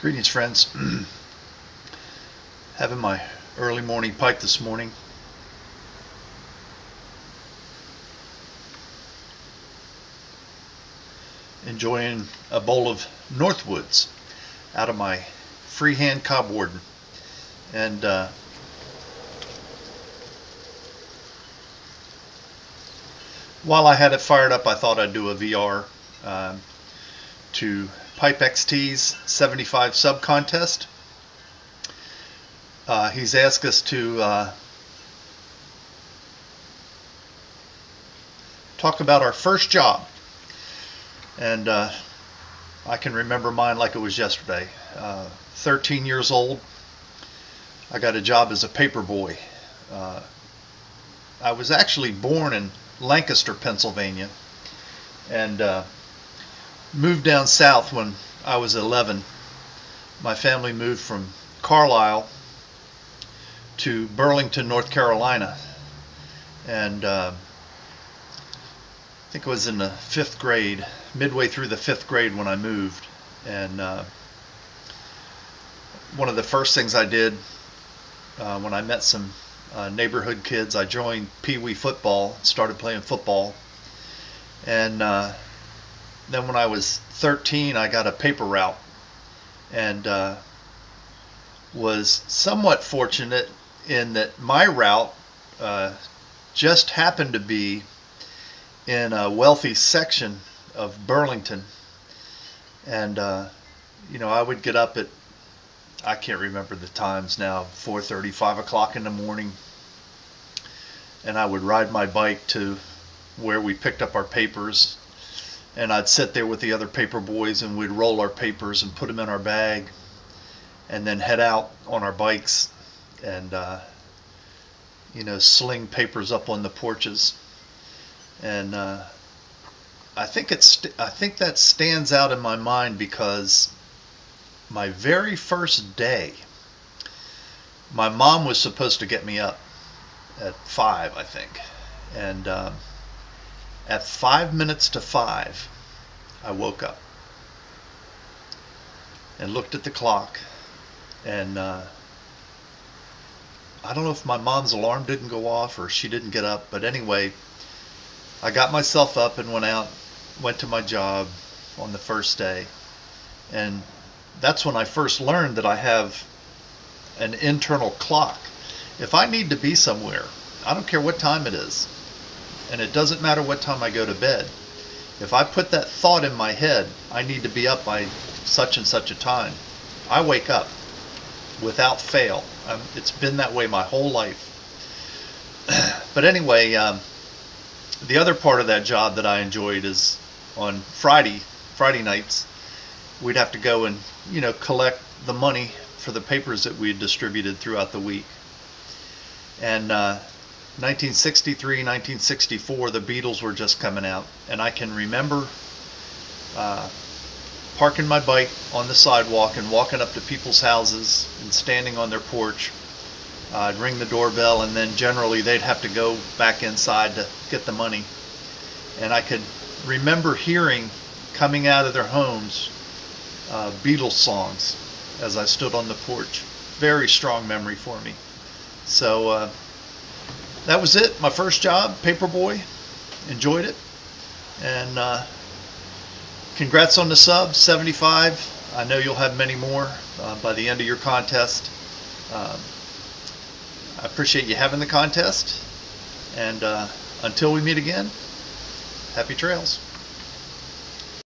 Greetings, friends. Having my early morning pike this morning. Enjoying a bowl of Northwoods out of my freehand cob warden. And while I had it fired up, I thought I'd do a VR to Pipe XT's 75 sub contest. He's asked us to talk about our first job, and I can remember mine like it was yesterday. 13 years old, I got a job as a paper boy. I was actually born in Lancaster, Pennsylvania, and moved down south when I was 11. My family moved from Carlisle to Burlington, North Carolina, and I think it was in the 5th grade, midway through the 5th grade when I moved. And one of the first things I did when I met some neighborhood kids, I joined Pee Wee football, started playing football, and then when I was 13, I got a paper route, and was somewhat fortunate in that my route just happened to be in a wealthy section of Burlington. And I would get up at, I can't remember the times now, 4:30, 5 o'clock in the morning, and I would ride my bike to where we picked up our papers, and I'd sit there with the other paper boys, and we'd roll our papers and put them in our bag, and then head out on our bikes and sling papers up on the porches. And I think that stands out in my mind because my very first day, my mom was supposed to get me up at 5, I think, and at 5 minutes to 5, I woke up and looked at the clock, and I don't know if my mom's alarm didn't go off or she didn't get up, but anyway, I got myself up and went to my job on the first day. And that's when I first learned that I have an internal clock. If I need to be somewhere, I don't care what time it is, and it doesn't matter what time I go to bed. If I put that thought in my head, I need to be up by such and such a time, I wake up without fail. It's been that way my whole life. But anyway, the other part of that job that I enjoyed is on Friday nights, we'd have to go and collect the money for the papers that we had distributed throughout the week. And 1963, 1964, the Beatles were just coming out, and I can remember parking my bike on the sidewalk and walking up to people's houses and standing on their porch. I'd ring the doorbell, and then generally they'd have to go back inside to get the money. And I could remember hearing, coming out of their homes, Beatles songs as I stood on the porch. Very strong memory for me. So that was it. My first job, paperboy. Enjoyed it. And congrats on the sub, 75. I know you'll have many more by the end of your contest. I appreciate you having the contest, and until we meet again, happy trails.